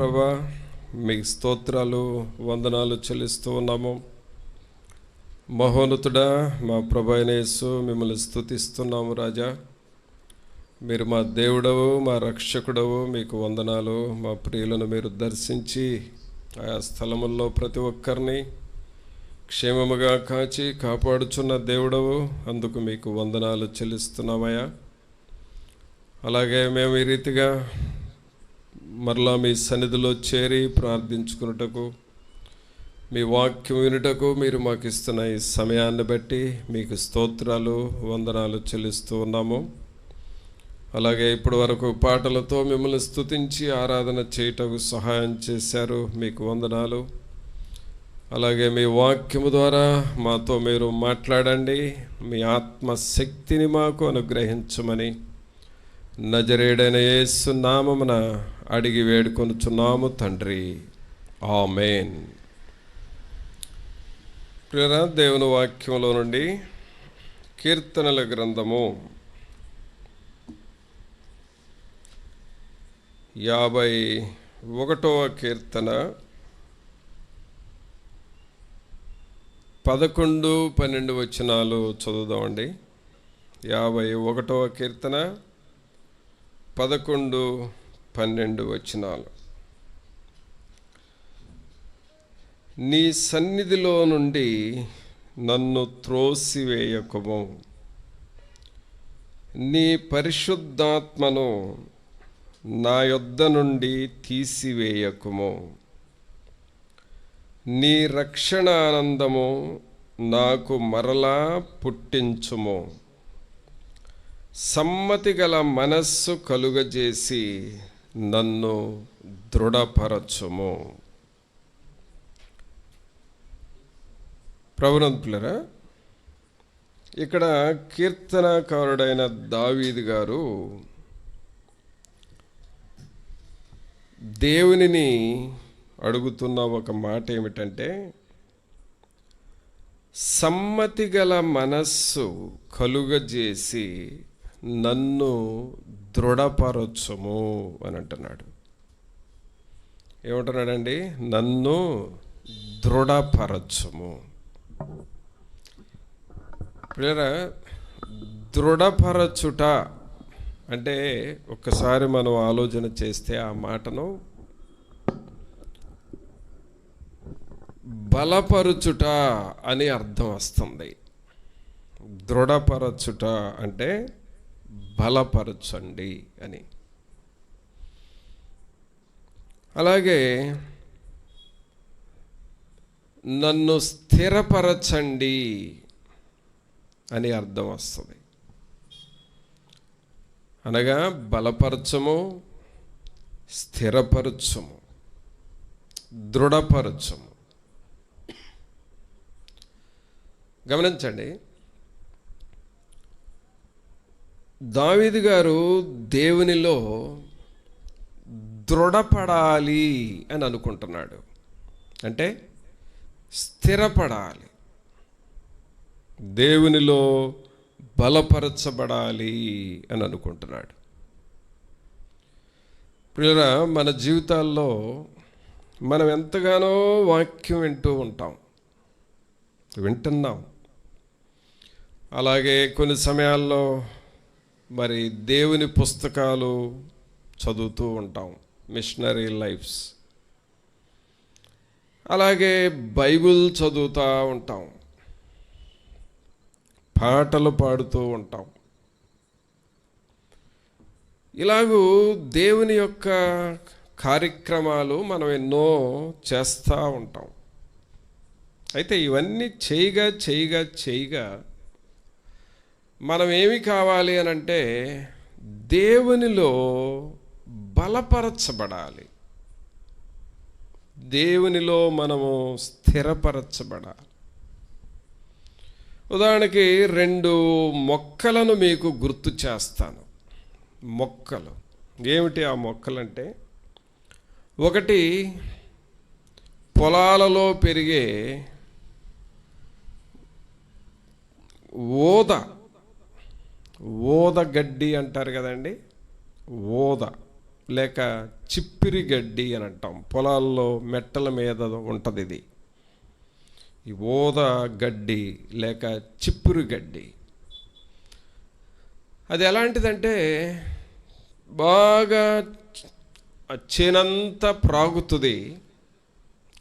ప్రభా, మీకు స్తోత్రాలు వందనాలు చెల్లిస్తూ ఉన్నాము. మహోన్నతుడా మా ప్రభు అయిన యేసు, మిమ్మల్ని స్తుతిస్తున్నాము రాజా. మీరు మా దేవుడవు, మా రక్షకుడవు. మీకు వందనాలు. మా ప్రియులను మీరు దర్శించి ఆయా స్థలముల్లో ప్రతి ఒక్కరిని క్షేమముగా కాచి కాపాడుచున్న దేవుడవు. అందుకు మీకు వందనాలు చెల్లిస్తున్నామయ్యా. అలాగే మేము ఈ రీతిగా మరలా మీ సన్నిధిలో చేరి ప్రార్థించుకున్నటకు, మీ వాక్యం వినుటకు మీరు మాకు ఇస్తున్న ఈ సమయాన్ని బట్టి మీకు స్తోత్రాలు వందనాలు చెల్లిస్తూ ఉన్నాము. అలాగే ఇప్పటి వరకు పాటలతో మిమ్మల్ని స్తుతించి ఆరాధన చేయుటకు సహాయం చేశారు. మీకు వందనాలు. అలాగే మీ వాక్యము ద్వారా మాతో మీరు మాట్లాడండి. మీ ఆత్మశక్తిని మాకు అనుగ్రహించమని నజరేయుడైన యేసు నామమున అడిగి వేడుకొనుచున్నాము తండ్రి. ఆమేన్. ప్రియరా, దేవుని వాక్యంలో నుండి కీర్తనల గ్రంథము 51వ కీర్తన 11, 12 వచనాలు చదువుదామండి. 51వ కీర్తన 11, 12 వచనాలు. నీ సన్నిధిలో నుండి నన్ను త్రోసివేయకుము, నీ పరిశుద్ధాత్మను నా యొద్ద నుండి తీసివేయకుము. నీ రక్షణ ఆనందము నాకు మరలా పుట్టించుము. సమ్మతి గల మనస్సు కలుగజేసి నన్ను దృఢపరచుము. ప్రభునంతులరా, ఇక్కడ కీర్తనకారుడైన దావీదు గారు దేవునిని అడుగుతున్న ఒక మాట ఏమిటంటే, సమ్మతి గల మనస్సు కలుగజేసి నన్ను దృఢపరచుము అని అంటున్నాడు. ఏమంటున్నాడండి? నన్ను దృఢపరచుము. ప్రియరా, దృఢపరచుట అంటే ఒక్కసారి మనం ఆలోచన చేస్తే ఆ మాటను బలపరచుట అని అర్థం వస్తుంది. దృఢపరచుట అంటే బలపరచండి అని. అలాగే నన్ను స్థిరపరచండి అని అర్థం వస్తుంది. అనగా బలపరచము, స్థిరపరచము, దృఢపరచము. గమనించండి, దావీదు గారు దేవునిలో దృఢపడాలి అని అనుకుంటున్నాడు. అంటే స్థిరపడాలి, దేవునిలో బలపరచబడాలి అని అనుకుంటున్నాడు. ప్రియురా, మన జీవితాల్లో మనం ఎంతగానో వాక్యం వింటున్నాం. అలాగే కొన్ని సమయాల్లో మరి దేవుని పుస్తకాలు చదువుతూ ఉంటాం, మిషనరీ లైఫ్స్. అలాగే బైబిల్ చదువుతూ ఉంటాం, పాటలు పాడుతూ ఉంటాం. ఇలాగూ దేవుని యొక్క కార్యక్రమాలు మనం ఎన్నో చేస్తూ ఉంటాం. అయితే ఇవన్నీ చేయగా మనం ఏమి కావాలి అని అంటే దేవునిలో బలపరచబడాలి, దేవునిలో మనము స్థిరపరచబడాలి. ఉదాహరణకి 2 మొక్కలను మీకు గుర్తు చేస్తాను. మొక్కలు ఏమిటి? ఆ మొక్కలంటే, ఒకటి పొలాలలో పెరిగే ఊద గడ్డి అంటారు కదండి. లేక చిప్పిరి గడ్డి అని అంటాం. పొలాల్లో మెట్టల మీద ఉంటుంది ఇది. ఈ ఊద గడ్డి లేక చిప్పిరి గడ్డి అది ఎలాంటిదంటే బాగా చేనంతా ప్రాగుతుంది,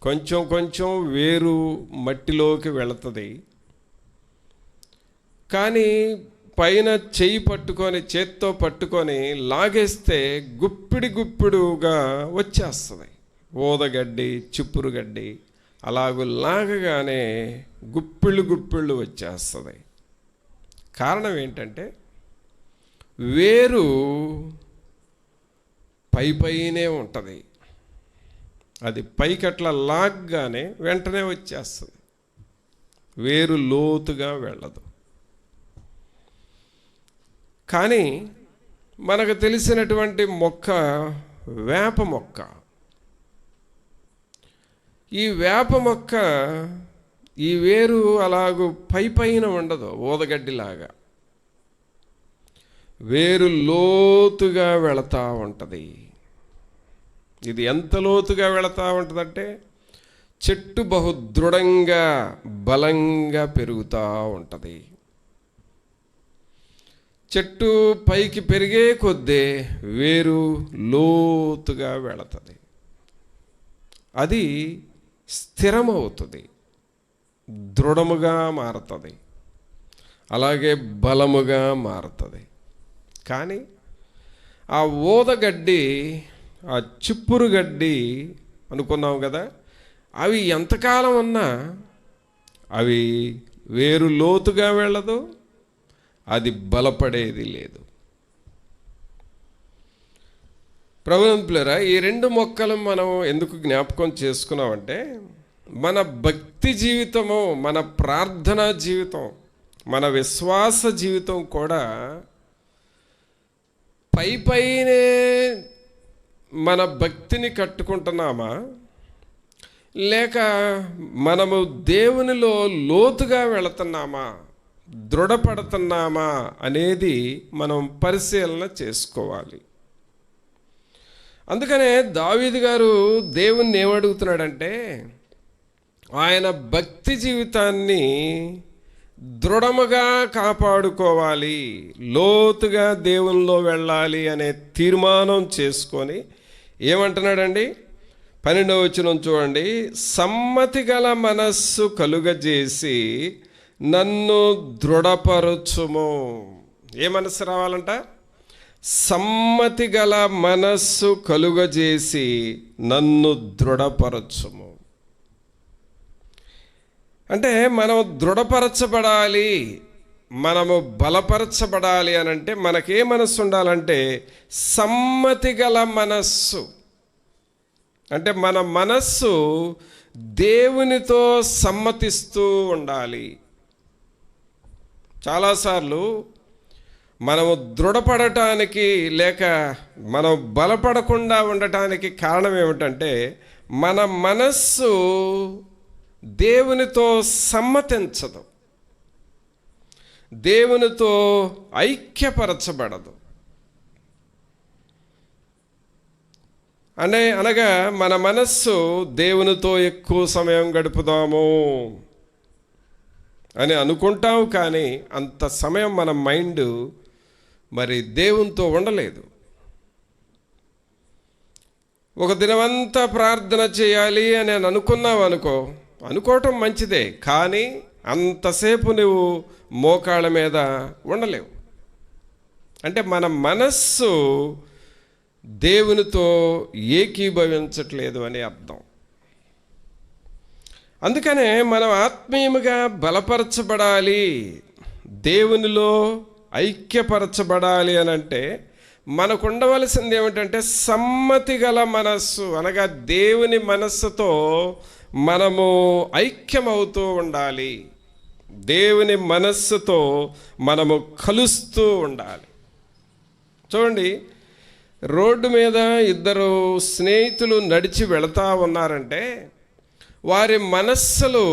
కొంచెం కొంచెం వేరు మట్టిలోకి వెళుతుంది. కానీ పైన చెయ్యి పట్టుకొని చేత్తో పట్టుకొని లాగేస్తే గుప్పిడిగా వచ్చేస్తుంది. ఊదగడ్డి చిప్పురు గడ్డి అలాగూ లాగగానే గుప్పిళ్ళు వచ్చేస్తుంది. కారణం ఏంటంటే వేరు పైనే ఉంటుంది. అది పైకి అట్లా లాగ్గానే వెంటనే వచ్చేస్తుంది, వేరు లోతుగా వెళ్ళదు. కానీ మనకు తెలిసినటువంటి మొక్క వేప మొక్క. ఈ వేప మొక్క ఈ వేరు అలాగూ పైన ఉండదు, ఊదగడ్డిలాగా వేరు లోతుగా వెళతా ఉంటుంది. ఇది ఎంత లోతుగా వెళతా ఉంటుందంటే చెట్టు బహుదృఢంగా బలంగా పెరుగుతూ ఉంటుంది. చెట్టు పైకి పెరిగే కొద్దీ వేరు లోతుగా వెళుతుంది. అది స్థిరమవుతుంది, దృఢముగా మారుతుంది, అలాగే బలముగా మారుతుంది. కానీ ఆ ఊదగడ్డి, ఆ చిప్పురు గడ్డి అనుకున్నాం కదా, అవి ఎంతకాలం ఉన్నా అవి వేరు లోతుగా వెళ్ళదు, అది బలపడేది లేదు. ప్రభునంతులారా, ఈ రెండు మొక్కలు మనం ఎందుకు జ్ఞాపకం చేసుకున్నామంటే మన భక్తి జీవితము, మన ప్రార్థనా జీవితం, మన విశ్వాస జీవితం కూడా పైనే మన భక్తిని కట్టుకుంటున్నామా, లేక మనము దేవునిలో లోతుగా వెళుతున్నామా, దృఢపడుతున్నామా అనేది మనం పరిశీలన చేసుకోవాలి. అందుకనే దావీదు గారు దేవుణ్ణి ఏమడుగుతున్నాడంటే ఆయన భక్తి జీవితాన్ని దృఢముగా కాపాడుకోవాలి, లోతుగా దేవునిలో వెళ్ళాలి అనే తీర్మానం చేసుకొని ఏమంటున్నాడండి? 12వ వచనం చూడండి. సమ్మతి గల మనస్సు కలుగజేసి నన్ను దృఢపరచుము. ఏ మనస్సు రావాలంట? సమ్మతి గల మనస్సు కలుగజేసి నన్ను దృఢపరచుము. అంటే మనం దృఢపరచబడాలి, మనము బలపరచబడాలి అని అంటే మనకే మనస్సు ఉండాలంటే సమ్మతి గల మనస్సు. అంటే మన మనస్సు దేవునితో సమ్మతిస్తూ ఉండాలి. చాలాసార్లు మనము దృఢపడటానికి లేక మనం బలపడకుండా ఉండటానికి కారణం ఏమిటంటే మన మనస్సు దేవునితో సమ్మతించదు, దేవునితో ఐక్యపరచబడదు. అనగా మన మనస్సు దేవునితో ఎక్కువ సమయం గడుపుదాము అని అనుకుంటాము, కానీ అంత సమయం మన మైండ్ మరి దేవునితో ఉండలేదు. ఒక దినమంతా ప్రార్థన చేయాలి అని అనుకున్నావు అనుకోవటం మంచిదే, కానీ అంతసేపు నువ్వు మోకాళ్ళ మీద ఉండలేవు. అంటే మన మనస్సు దేవునితో ఏకీభవించట్లేదు అని అర్థం. అందుకనే మనం ఆత్మీయముగా బలపరచబడాలి, దేవునిలో ఐక్యపరచబడాలి అని అంటే మనకు ఉండవలసింది ఏమిటంటే సమ్మతి గల మనస్సు, అనగా దేవుని మనస్సుతో మనము ఐక్యమవుతూ ఉండాలి, దేవుని మనస్సుతో మనము కలుస్తూ ఉండాలి. చూడండి, రోడ్డు మీద ఇద్దరు స్నేహితులు నడిచి వెళతా ఉన్నారంటే వారి మనస్సులు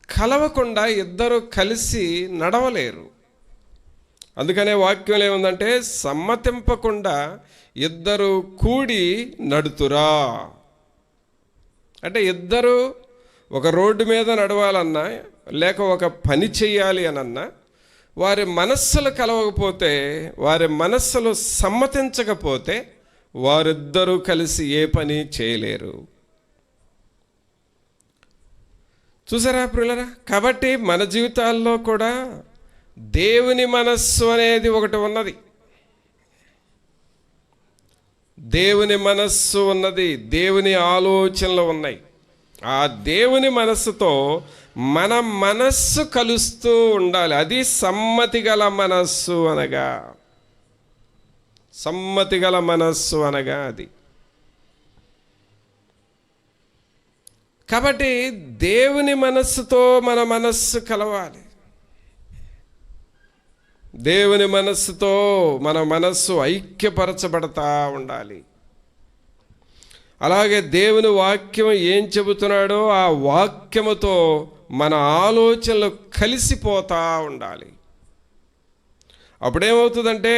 కలవకుండా ఇద్దరు కలిసి నడవలేరు. అందుకనే వాక్యం ఏముందంటే సమ్మతింపకుండా ఇద్దరు కూడి నడుతురా. అంటే ఇద్దరు ఒక రోడ్డు మీద నడవాలన్నా లేక ఒక పని చేయాలి అనన్నా వారి మనస్సులు కలవకపోతే, వారి మనస్సులు సమ్మతించకపోతే వారిద్దరూ కలిసి ఏ పని చేయలేరు. చూసారా ప్రియులారా? కాబట్టి మన జీవితాల్లో కూడా దేవుని మనస్సు అనేది ఒకటి ఉన్నది. దేవుని మనస్సు ఉన్నది, దేవుని ఆలోచనలు ఉన్నాయి. ఆ దేవుని మనస్సుతో మన మనస్సు కలుస్తూ ఉండాలి. అది సమ్మతి గల మనస్సు అనగా, సమ్మతి గల మనస్సు అనగా అది. కాబట్టి దేవుని మనస్సుతో మన మనస్సు కలవాలి. దేవుని మనస్సుతో మన మనస్సు ఐక్యపరచబడతా ఉండాలి. అలాగే దేవుని వాక్యం ఏం చెబుతున్నాడో ఆ వాక్యముతో మన ఆలోచనలు కలిసిపోతూ ఉండాలి. అప్పుడేమవుతుందంటే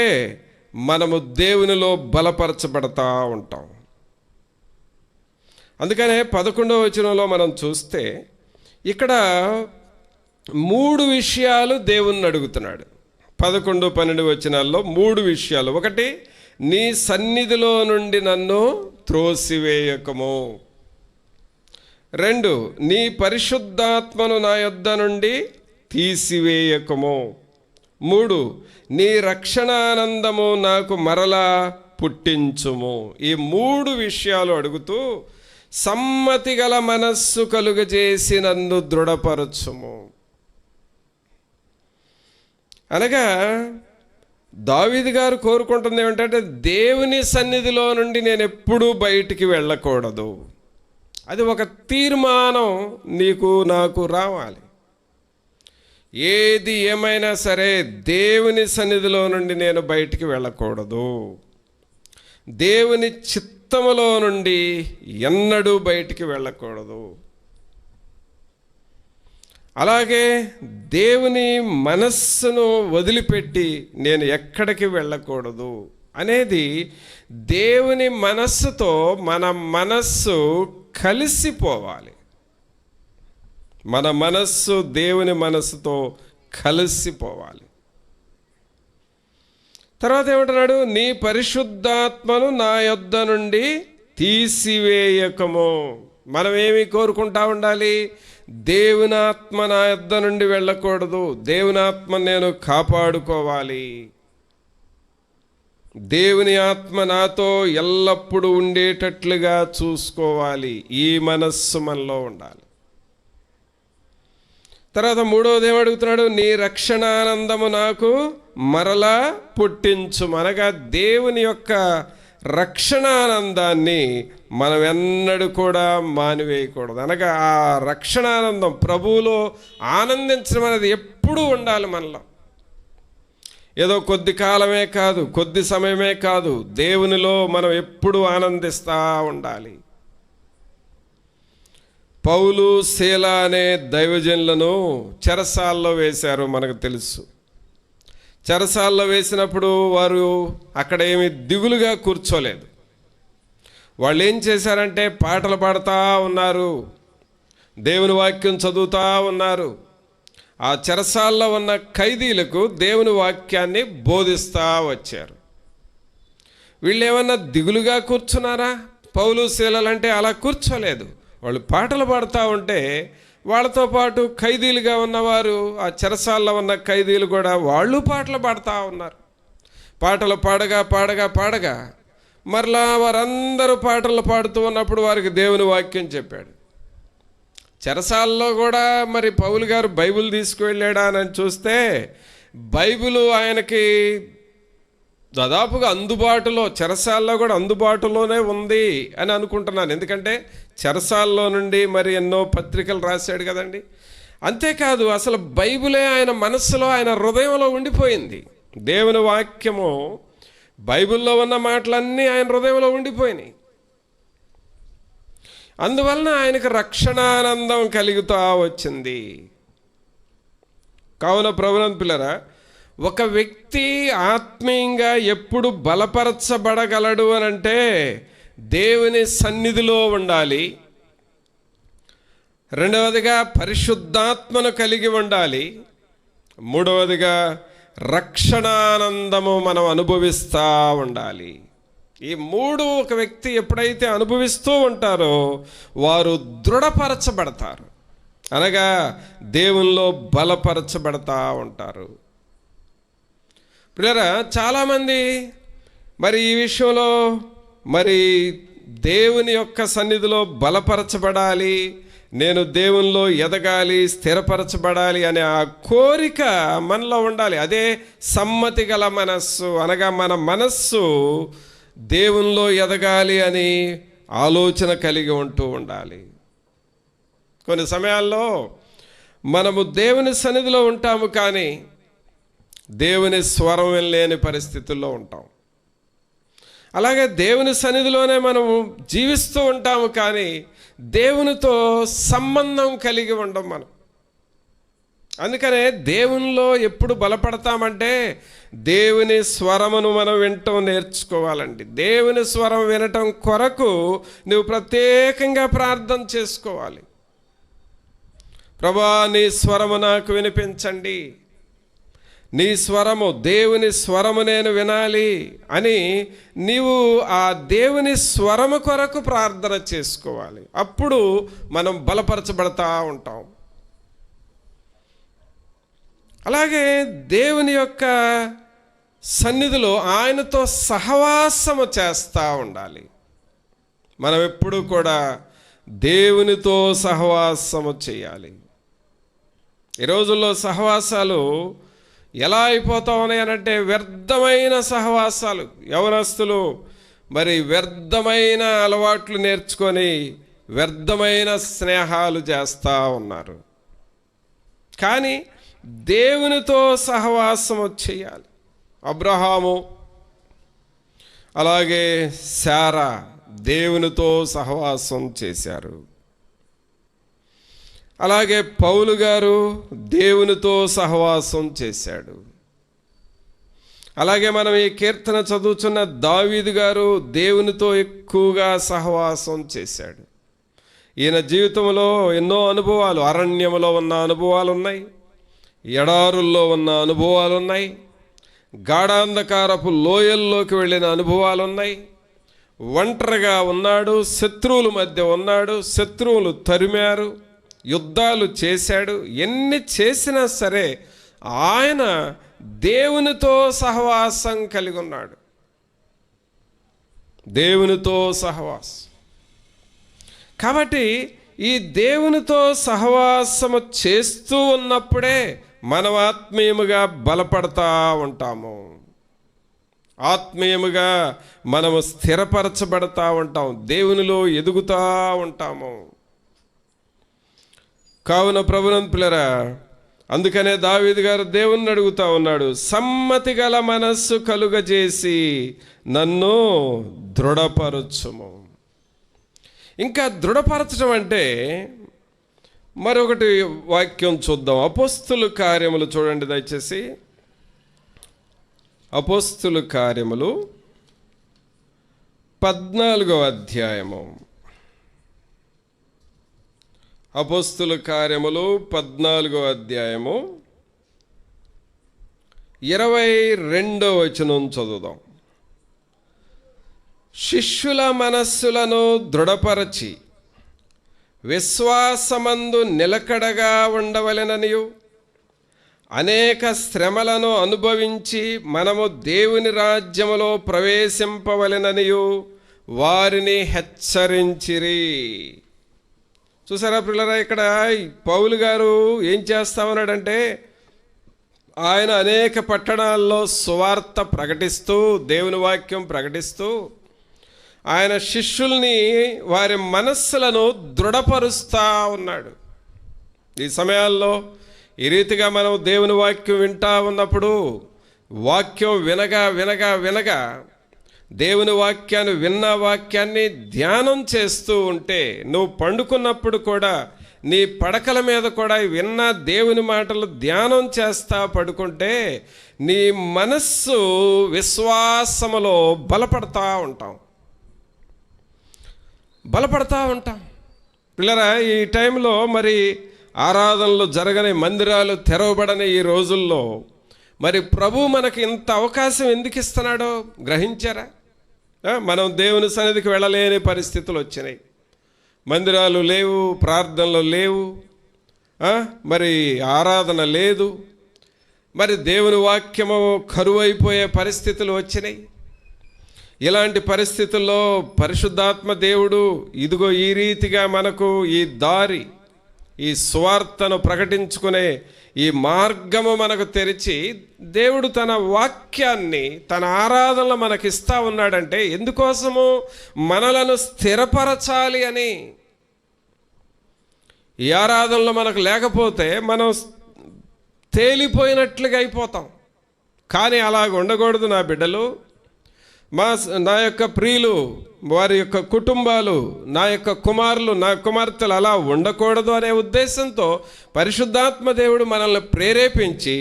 మనము దేవునిలో బలపరచబడతా ఉంటాం. అందుకనే 11వ వచనంలో మనం చూస్తే ఇక్కడ 3 విషయాలు దేవుణ్ణి అడుగుతున్నాడు. 11, 12 వచనాల్లో 3 విషయాలు. ఒకటి, నీ సన్నిధిలో నుండి నన్ను త్రోసివేయకము. 2, నీ పరిశుద్ధాత్మను నా యొద్ద నుండి తీసివేయకము. 3, నీ రక్షణానందము నాకు మరలా పుట్టించుము. ఈ 3 విషయాలు అడుగుతూ సమ్మతి గల మనస్సు కలుగజేసి నన్ను దృఢపరచుము. అనగా దావీదు గారు కోరుకుంటుంది ఏమిటంటే దేవుని సన్నిధిలో నుండి నేను ఎప్పుడూ బయటికి వెళ్ళకూడదు. అది ఒక తీర్మానం నీకు నాకు రావాలి. ఏది ఏమైనా సరే దేవుని సన్నిధిలో నుండి నేను బయటికి వెళ్ళకూడదు. దేవుని చిత్తములో నుండి ఎన్నడూ బయటికి వెళ్ళకూడదు. అలాగే దేవుని మనస్సును వదిలిపెట్టి నేను ఎక్కడికి వెళ్ళకూడదు అనేది దేవుని మనస్సుతో మన మనస్సు కలిసిపోవాలి. మన మనస్సు దేవుని మనస్సుతో కలిసిపోవాలి. తర్వాత ఏమంటున్నాడు? నీ పరిశుద్ధాత్మను నా యొద్ద నుండి తీసివేయకము. మనం ఏమి కోరుకుంటా ఉండాలి? దేవుని ఆత్మ నా యొద్ద నుండి వెళ్ళకూడదు. దేవుని ఆత్మ నేను కాపాడుకోవాలి. దేవుని ఆత్మ నాతో ఎల్లప్పుడూ ఉండేటట్లుగా చూసుకోవాలి. ఈ మనస్సు మనలో ఉండాలి. తర్వాత 3వది ఏమడుగుతున్నాడు? నీ రక్షణానందము నాకు మరలా పుట్టించు. అనగా దేవుని యొక్క రక్షణానందాన్ని మనం ఎన్నడూ కూడా మానివేయకూడదు. అనగా ఆ రక్షణానందం, ప్రభువులో ఆనందించడం అనేది ఎప్పుడూ ఉండాలి మనలో. ఏదో కొద్ది కాలమే కాదు, కొద్ది సమయమే కాదు, దేవునిలో మనం ఎప్పుడూ ఆనందిస్తూ ఉండాలి. పౌలు, శీల అనే దైవజనులను చెరసాల్లో వేశారు, మనకు తెలుసు. చెరసాల్లో వేసినప్పుడు వారు అక్కడ ఏమి దిగులుగా కూర్చోలేదు. వాళ్ళు ఏం చేశారంటే పాటలు పాడుతూ ఉన్నారు, దేవుని వాక్యం చదువుతూ ఉన్నారు. ఆ చెరసాల్లో ఉన్న ఖైదీలకు దేవుని వాక్యాన్ని బోధిస్తూ వచ్చారు. వీళ్ళు ఏమన్నా దిగులుగా కూర్చున్నారా? పౌలు, శీలలంటే అలా కూర్చోలేదు. వాళ్ళు పాటలు పాడుతూ ఉంటే వాళ్ళతో పాటు ఖైదీలుగా ఉన్నవారు, ఆ చెరసాల్లో ఉన్న ఖైదీలు కూడా వాళ్ళు పాటలు పాడుతూ ఉన్నారు. పాటలు పాడగా పాడగా పాడగా మరలా వారందరూ పాటలు పాడుతూ ఉన్నప్పుడు వారికి దేవుని వాక్యం చెప్పాడు. చెరసాల్లో కూడా మరి పౌలు గారు బైబిల్ తీసుకువెళ్ళాడా అని చూస్తే బైబిలు ఆయనకి దాదాపుగా అందుబాటులో, చెరసాల్లో కూడా అందుబాటులోనే ఉంది అని అనుకుంటున్నాను. ఎందుకంటే చెరసాల్లో నుండి మరి ఎన్నో పత్రికలు రాశాడు కదండి. అంతేకాదు అసలు బైబిలే ఆయన మనస్సులో, ఆయన హృదయంలో ఉండిపోయింది. దేవుని వాక్యము, బైబిల్లో ఉన్న మాటలన్నీ ఆయన హృదయంలో ఉండిపోయినాయి. అందువలన ఆయనకు రక్షణానందం కలుగుతూ వచ్చింది. కావున ప్రభునందు పిల్లరా, ఒక వ్యక్తి ఆత్మీయంగా ఎప్పుడు బలపరచబడగలడు అని అంటే దేవుని సన్నిధిలో ఉండాలి. రెండవదిగా పరిశుద్ధాత్మను కలిగి ఉండాలి. మూడవదిగా రక్షణానందము మనం అనుభవిస్తూ ఉండాలి. ఈ మూడు ఒక వ్యక్తి ఎప్పుడైతే అనుభవిస్తూ ఉంటారో వారు దృఢపరచబడతారు, అనగా దేవునిలో బలపరచబడతా ఉంటారు. పిల్లరా, చాలామంది మరి ఈ విషయంలో మరి దేవుని యొక్క సన్నిధిలో బలపరచబడాలి, నేను దేవునిలో ఎదగాలి, స్థిరపరచబడాలి అనే ఆ కోరిక మనలో ఉండాలి. అదే సమ్మతి గల మనస్సు, అనగా మన మనస్సు దేవునిలో ఎదగాలి అని ఆలోచన కలిగి ఉంటూ ఉండాలి. కొన్ని సమయాల్లో మనము దేవుని సన్నిధిలో ఉంటాము, కానీ దేవుని స్వరం లేని పరిస్థితుల్లో ఉంటాం. అలాగే దేవుని సన్నిధిలోనే మనము జీవిస్తూ ఉంటాము, కానీ దేవునితో సంబంధం కలిగి ఉండం మనం. అందుకనే దేవునిలో ఎప్పుడు బలపడతామంటే దేవుని స్వరమును మనం వినటం నేర్చుకోవాలండి. దేవుని స్వరం వినటం కొరకు నువ్వు ప్రత్యేకంగా ప్రార్థన చేసుకోవాలి. ప్రభువా, నీ స్వరము నాకు వినిపించండి, నీ స్వరము, దేవుని స్వరము నేను వినాలి అని నీవు ఆ దేవుని స్వరము కొరకు ప్రార్థన చేసుకోవాలి. అప్పుడు మనం బలపరచబడతా ఉంటాం. అలాగే దేవుని యొక్క సన్నిధిలో ఆయనతో సహవాసము చేస్తూ ఉండాలి. మనం ఎప్పుడు కూడా దేవునితో సహవాసము చేయాలి. ఈ రోజుల్లో సహవాసాలు ఎలా అయిపోతా ఉన్నాయనంటే వ్యర్థమైన సహవాసాలు. యవనస్తులు మరి వ్యర్థమైన అలవాట్లు నేర్చుకొని వ్యర్థమైన స్నేహాలు చేస్తూ ఉన్నారు. కానీ దేవునితో సహవాసము చేయాలి. అబ్రహాము అలాగే శారా దేవునితో సహవాసం చేశారు. అలాగే పౌలు గారు దేవునితో సహవాసం చేశాడు. అలాగే మనం ఈ కీర్తన చదువుతున్న దావీదు గారు దేవునితో ఎక్కువగా సహవాసం చేశాడు. ఈయన జీవితంలో ఎన్నో అనుభవాలు, అరణ్యములో ఉన్న అనుభవాలు ఉన్నాయి, ఎడారుల్లో ఉన్న అనుభవాలు ఉన్నాయి, గాఢాంధకారపు లోయల్లోకి వెళ్ళిన అనుభవాలు ఉన్నాయి, ఒంటరిగా ఉన్నాడు, శత్రువుల మధ్య ఉన్నాడు, శత్రువులు తరిమారు, యుద్ధాలు చేశాడు. ఎన్ని చేసినా సరే ఆయన దేవునితో సహవాసం కలిగి ఉన్నాడు. దేవునితో సహవాసం. కాబట్టి ఈ దేవునితో సహవాసము చేస్తూ ఉన్నప్పుడే మనం ఆత్మీయముగా బలపడతా ఉంటాము, ఆత్మీయముగా మనము స్థిరపరచబడతా ఉంటాం, దేవునిలో ఎదుగుతూ ఉంటాము. కావున ప్రభునందు పిల్లరా, అందుకనే దావీదు గారు దేవుణ్ణి అడుగుతా ఉన్నాడు, సమ్మతి గల మనస్సు కలుగజేసి నన్ను దృఢపరచుము. ఇంకా దృఢపరచడం అంటే మరొకటి వాక్యం చూద్దాం. అపోస్తుల కార్యములు చూడండి దయచేసి. అపోస్తుల కార్యములు 14వ అధ్యాయము. అపోస్తుల కార్యములు 14వ అధ్యాయము 22వ వచనం చదువుదాం. శిష్యుల మనస్సులను దృఢపరచి విశ్వాసమందు నిలకడగా ఉండవలెననియు, అనేక శ్రమలను అనుభవించి మనము దేవుని రాజ్యములో ప్రవేశింపవలెననియు వారిని హెచ్చరించిరి. చూసారా పిల్లరా, ఇక్కడ పౌలు గారు ఏం చేస్తామన్నాడంటే, ఆయన అనేక పట్టణాల్లో సువార్త ప్రకటిస్తూ, దేవుని వాక్యం ప్రకటిస్తూ ఆయన శిష్యుల్ని, వారి మనస్సులను దృఢపరుస్తూ ఉన్నాడు. ఈ సమయాల్లో ఈ రీతిగా మనం దేవుని వాక్యం వింటా ఉన్నప్పుడు, వాక్యం వినగా వినగా వినగా దేవుని వాక్యాన్ని విన్న వాక్యాన్ని ధ్యానం చేస్తూ ఉంటే, నువ్వు పండుకున్నప్పుడు కూడా నీ పడకల మీద కూడా విన్న దేవుని మాటలు ధ్యానం చేస్తా పడుకుంటే నీ మనస్సు విశ్వాసములో బలపడతా ఉంటాం. పిల్లరా, ఈ టైంలో మరి ఆరాధనలు జరగని, మందిరాలు తెరవబడని ఈ రోజుల్లో మరి ప్రభు మనకి ఇంత అవకాశం ఎందుకు ఇస్తున్నాడో గ్రహించారా? మనం దేవుని సన్నిధికి వెళ్ళలేని పరిస్థితులు వచ్చినాయి. మందిరాలు లేవు, ప్రార్థనలు లేవు, మరి ఆరాధన లేదు, మరి దేవుని వాక్యము కరువైపోయే పరిస్థితులు వచ్చినాయి. ఇలాంటి పరిస్థితుల్లో పరిశుద్ధాత్మ దేవుడు ఇదిగో ఈ రీతిగా మనకు ఈ దారి, ఈ సువార్తను ప్రకటించుకునే ఈ మార్గము మనకు తెరిచి దేవుడు తన వాక్యాన్ని, తన ఆరాధనలు మనకి ఇస్తా ఉన్నాడంటే ఎందుకోసము? మనలను స్థిరపరచాలి అని. ఈ ఆరాధనలు మనకు లేకపోతే మనం తేలిపోయినట్లుగా అయిపోతాం. కానీ అలాగ ఉండకూడదు నా బిడ్డలు. నా యొక్క ప్రియులు, వారి యొక్క కుటుంబాలు, నా యొక్క కుమారులు, నా కుమార్తెలు అలా ఉండకూడదు అనే ఉద్దేశంతో పరిశుద్ధాత్మ దేవుడు మనల్ని ప్రేరేపించి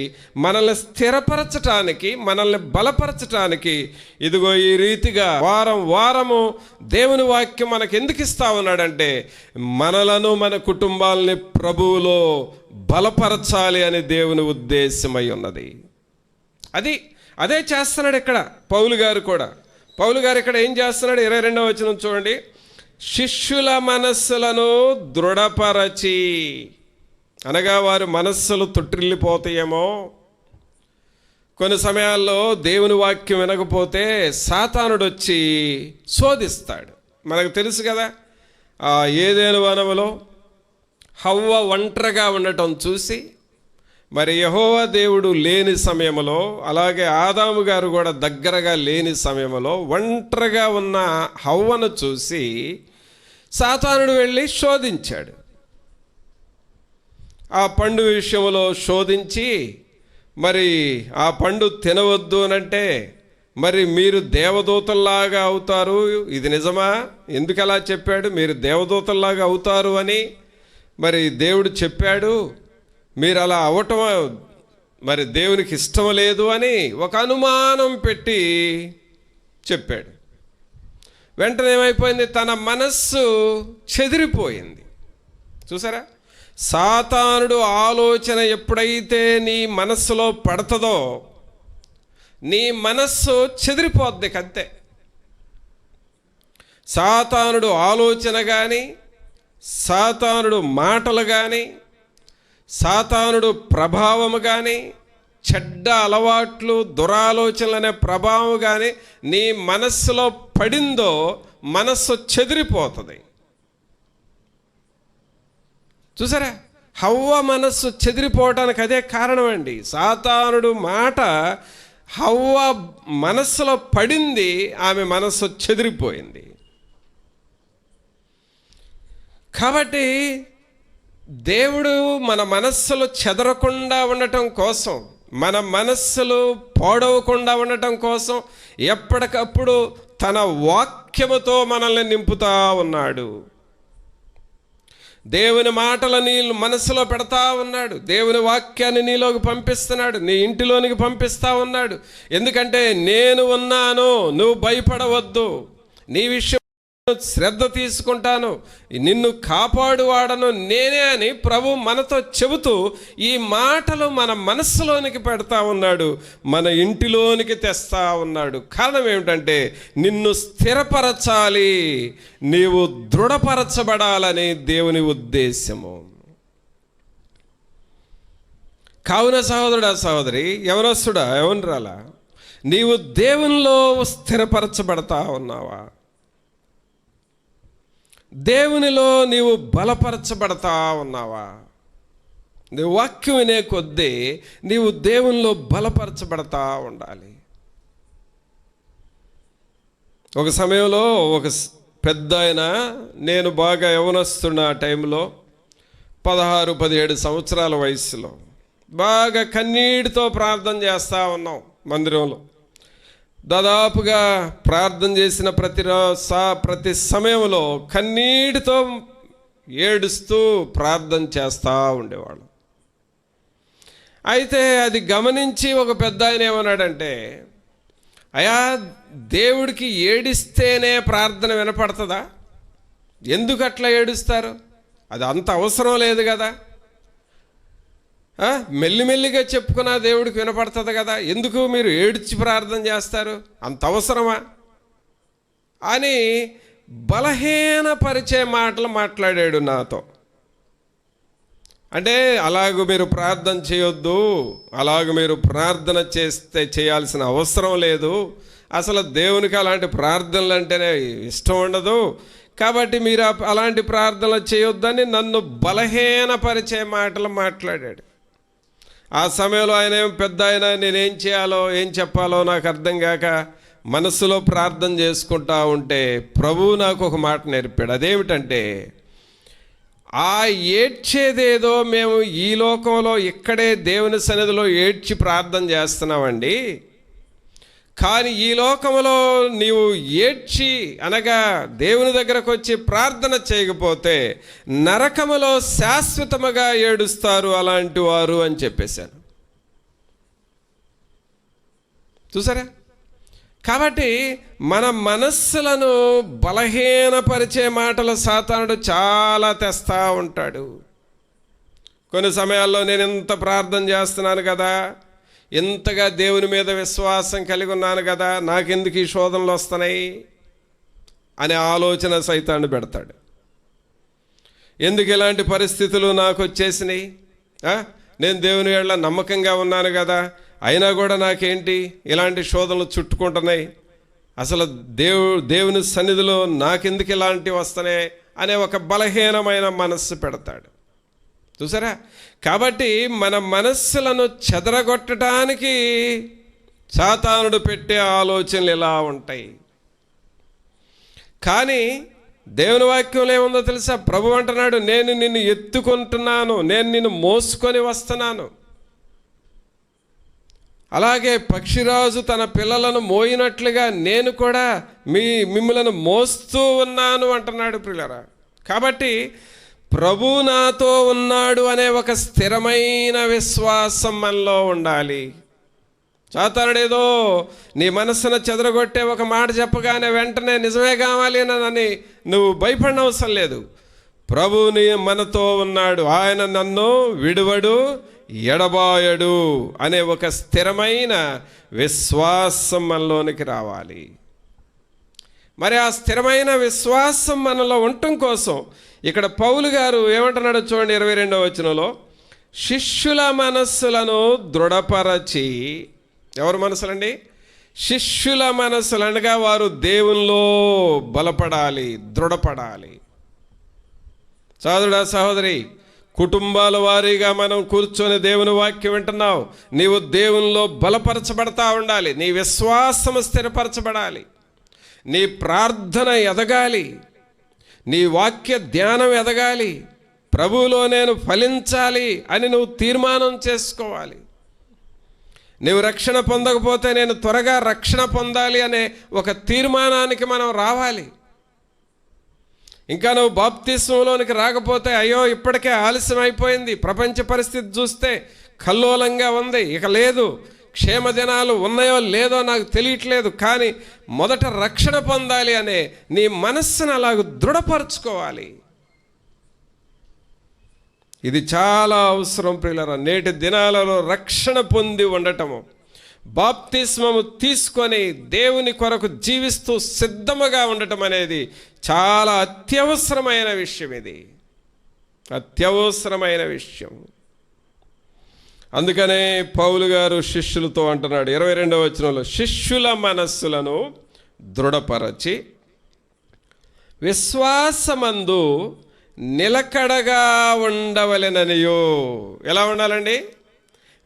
మనల్ని స్థిరపరచటానికి, మనల్ని బలపరచటానికి ఇదిగో ఈ రీతిగా వారము దేవుని వాక్యం మనకు ఎందుకు ఇస్తా ఉన్నాడంటే మనలను, మన కుటుంబాలని ప్రభువులో బలపరచాలి అని దేవుని ఉద్దేశమై ఉన్నది. అదే చేస్తున్నాడు ఇక్కడ పౌలు గారు కూడా. పౌలు గారు ఇక్కడ ఏం చేస్తున్నాడు? 22వ వచనం చూడండి. శిష్యుల మనస్సులను దృఢపరచి, అనగా వారి మనస్సులు తొట్టిల్లిపోతాయేమో. కొన్ని సమయాల్లో దేవుని వాక్యం వినకపోతే సాతానుడు వచ్చి శోధిస్తాడు. మనకు తెలుసు కదా, ఏదెను వనములో హవ్వ ఒంటరిగా ఉండటం చూసి మరి యెహోవా దేవుడు లేని సమయంలో, అలాగే ఆదాము గారు కూడా దగ్గరగా లేని సమయంలో ఒంటరిగా ఉన్న హవ్వను చూసి సాతానుడు వెళ్ళి శోధించాడు. ఆ పండు విషయంలో శోధించి మరి ఆ పండు తినవద్దు అనంటే మరి మీరు దేవదూతల్లాగా అవుతారు, ఇది నిజమా? ఎందుకు అలా చెప్పాడు? మీరు దేవదూతల్లాగా అవుతారు అని మరి దేవుడు చెప్పాడు. మీరు అలా అవటం మరి దేవునికి ఇష్టం లేదు అని ఒక అనుమానం పెట్టి చెప్పాడు. వెంటనే ఏమైపోయింది? తన మనస్సు చెదిరిపోయింది. చూసారా? సాతానుడు ఆలోచన ఎప్పుడైతే నీ మనస్సులో పడుతుందో నీ మనస్సు చెదిరిపోద్ది. అంతే. సాతానుడు ఆలోచన కానీ, సాతానుడు మాటలు కానీ, సాతానుడు ప్రభావము కానీ, చెడ్డ అలవాట్లు, దురాలోచనలు అనే ప్రభావం కానీ నీ మనస్సులో పడిందో మనస్సు చెదిరిపోతుంది. చూసారా? హవ్వ మనస్సు చెదిరిపోవటానికి అదే కారణం అండి. సాతానుడు మాట హవ్వ మనస్సులో పడింది, ఆమె మనస్సు చెదిరిపోయింది. కాబట్టి దేవుడు మన మనస్సులు చెదరకుండా ఉండటం కోసం, మన మనస్సులు పాడవకుండా ఉండటం కోసం ఎప్పటికప్పుడు తన వాక్యముతో మనల్ని నింపుతా ఉన్నాడు. దేవుని మాటలు నీ మనసులో పెడతా ఉన్నాడు. దేవుని వాక్యాన్ని నీలోకి పంపిస్తున్నాడు, నీ ఇంటిలోనికి పంపిస్తా ఉన్నాడు. ఎందుకంటే నేను ఉన్నాను, నువ్వు భయపడవద్దు, నీ విషయం శ్రద్ధ తీసుకుంటాను, నిన్ను కాపాడువాడను నేనే అని ప్రభు మనతో చెబుతూ ఈ మాటలు మన మనస్సులోనికి పెడతా ఉన్నాడు, మన ఇంటిలోనికి తెస్తా ఉన్నాడు. కారణం ఏమిటంటే నిన్ను స్థిరపరచాలి, నీవు దృఢపరచబడాలని దేవుని ఉద్దేశము. కావున సహోదరుడా, సహోదరి, యవనస్తుడా, యవనరాలా, నీవు దేవునిలో స్థిరపరచబడతా ఉన్నావా? దేవునిలో నీవు బలపరచబడతా ఉన్నావా? నీవు వాక్యం వినే కొద్దీ నీవు దేవునిలో బలపరచబడతా ఉండాలి. ఒక సమయంలో ఒక పెద్ద ఆయన, నేను బాగా యవనస్తున్న టైంలో 16-17 సంవత్సరాల వయసులో బాగా కన్నీటితో ప్రార్థన చేస్తూ ఉన్నాం మందిరంలో. దాదాపుగా ప్రార్థన చేసిన ప్రతి సమయంలో కన్నీటితో ఏడుస్తూ ప్రార్థన చేస్తూ ఉండేవాళ్ళు. అయితే అది గమనించి ఒక పెద్ద ఆయన ఏమన్నాడంటే, అయా, దేవుడికి ఏడిస్తేనే ప్రార్థన వినపడుతుందా? ఎందుకు అట్లా ఏడుస్తారు? అది అంత అవసరం లేదు కదా. మెల్లిమెల్లిగా చెప్పుకున్నా దేవుడికి వినపడుతుంది కదా, ఎందుకు మీరు ఏడ్చి ప్రార్థన చేస్తారు? అంత అవసరమా అని బలహీనపరిచే మాటలు మాట్లాడాడు నాతో. అంటే అలాగూ మీరు ప్రార్థన చేయొద్దు, అలాగూ మీరు ప్రార్థన చేయాల్సిన అవసరం లేదు, అసలు దేవునికి అలాంటి ప్రార్థనలు అంటేనే ఇష్టం ఉండదు, కాబట్టి మీరు అలాంటి ప్రార్థనలు చేయొద్దని నన్ను బలహీనపరిచే మాటలు మాట్లాడాడు. ఆ సమయంలో ఆయన పెద్ద ఆయన, నేనేం చేయాలో ఏం చెప్పాలో నాకు అర్థం కాక మనసులో ప్రార్థన చేసుకుంటా ఉంటే ప్రభువు నాకు ఒక మాట నేర్పాడు. అదేమిటంటే, ఆ ఏడ్చేదేదో మేము ఈ లోకంలో ఇక్కడే దేవుని సన్నిధిలో ఏడ్చి ప్రార్థన చేస్తున్నామండి, కానీ ఈ లోకంలో నీవు ఏడ్చి అనగా దేవుని దగ్గరకు వచ్చి ప్రార్థన చేయకపోతే నరకములో శాశ్వతముగా ఏడుస్తారు అలాంటి వారు అని చెప్పేశాను. చూసారా? కాబట్టి మన మనస్సులను బలహీనపరిచే మాటలు సాతానుడు చాలా తెస్తా ఉంటాడు. కొన్ని సమయాల్లో నేను ఇంత ప్రార్థన చేస్తున్నాను కదా, ఇంతగా దేవుని మీద విశ్వాసం కలిగి ఉన్నాను కదా, నాకెందుకు ఈ శోధనలు వస్తున్నాయి అనే ఆలోచన సైతాన్ని పెడతాడు. ఎందుకు ఇలాంటి పరిస్థితులు నాకు వచ్చేసినాయి? నేను దేవుని ఏళ్ళ నమ్మకంగా ఉన్నాను కదా, అయినా కూడా నాకేంటి ఇలాంటి శోధనలు చుట్టుకుంటున్నాయి, అసలు దేవుని సన్నిధిలో నాకెందుకు ఇలాంటివి వస్తున్నాయి అనే ఒక బలహీనమైన మనస్సు పెడతాడు. చూసారా? కాబట్టి మన మనస్సులను చెదరగొట్టడానికి సాతానుడు పెట్టే ఆలోచనలు ఇలా ఉంటాయి. కానీ దేవుని వాక్యంలో ఏముందో తెలుసా? ప్రభు అంటున్నాడు, నేను నిన్ను ఎత్తుకుంటున్నాను, నేను నిన్ను మోసుకొని వస్తున్నాను. అలాగే పక్షిరాజు తన పిల్లలను మోయినట్లుగా నేను కూడా మిమ్మలను మోస్తూ ఉన్నాను అంటున్నాడు ప్రియులారా. కాబట్టి ప్రభు నాతో ఉన్నాడు అనే ఒక స్థిరమైన విశ్వాసం మనలో ఉండాలి. సాతానుడేదో నీ మనస్సును చెదరగొట్టే ఒక మాట చెప్పగానే వెంటనే నిజమే కావాలి అని నువ్వు భయపడనవసరం లేదు. ప్రభుని మనతో ఉన్నాడు, ఆయన నన్ను విడువడు ఎడబాయడు అనే ఒక స్థిరమైన విశ్వాసం మనలోనికి రావాలి. మరి ఆ స్థిరమైన విశ్వాసం మనలో ఉండటం కోసం ఇక్కడ పౌలు గారు ఏమంటున్నాడో చూడండి, 22వ వచనంలో, శిష్యుల మనస్సులను దృఢపరచి. ఎవరి మనసులండి? శిష్యుల మనస్సులు అనగా వారు దేవునిలో బలపడాలి, దృఢపడాలి. సోదరుడా, సహోదరి, కుటుంబాల వారీగా మనం కూర్చొని దేవుని వాక్యం వింటున్నావు, నీవు దేవునిలో బలపరచబడతా ఉండాలి, నీ విశ్వాసము స్థిరపరచబడాలి, నీ ప్రార్థన ఎదగాలి, నీ వాక్య ధ్యానం ఎదగాలి, ప్రభువులో నేను ఫలించాలి అని నువ్వు తీర్మానం చేసుకోవాలి. నువ్వు రక్షణ పొందకపోతే నేను త్వరగా రక్షణ పొందాలి అనే ఒక తీర్మానానికి మనం రావాలి. ఇంకా నువ్వు బాప్తిస్మంలోనికి రాకపోతే అయ్యో ఇప్పటికే ఆలస్యం అయిపోయింది, ప్రపంచ పరిస్థితి చూస్తే కల్లోలంగా ఉంది, ఇక లేదు, క్షేమ దినాలు ఉన్నాయో లేదో నాకు తెలియట్లేదు, కానీ మొదట రక్షణ పొందాలి అనే నీ మనస్సును అలాగ దృఢపరచుకోవాలి. ఇది చాలా అవసరం ప్రియులారా. నేటి దినాలలో రక్షణ పొంది ఉండటము, బాప్తిస్మము తీసుకొని దేవుని కొరకు జీవిస్తూ సిద్ధముగా ఉండటం అనేది చాలా అత్యవసరమైన విషయం. ఇది అత్యవసరమైన విషయం. అందుకనే పౌలు గారు శిష్యులతో అంటున్నాడు 22వ వచనంలో, శిష్యుల మనస్సులను దృఢపరచి విశ్వాసమందు నిలకడగా ఉండవలెననియో. ఎలా ఉండాలండి?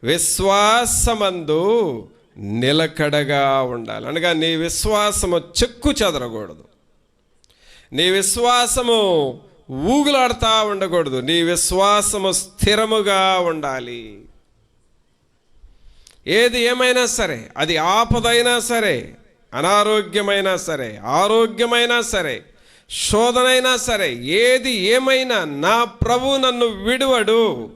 విశ్వాసమందు నిలకడగా ఉండాలి. అనగా నీ విశ్వాసము చెక్కు చెదరకూడదు, నీ విశ్వాసము ఊగులాడుతూ ఉండకూడదు, నీ విశ్వాసము స్థిరముగా ఉండాలి. ఏది ఏమైనా సరే, అది ఆపదైనా సరే, అనారోగ్యమైనా సరే, ఆరోగ్యమైనా సరే, శోధనైనా సరే, ఏది ఏమైనా నా ప్రభు నన్ను విడువడు.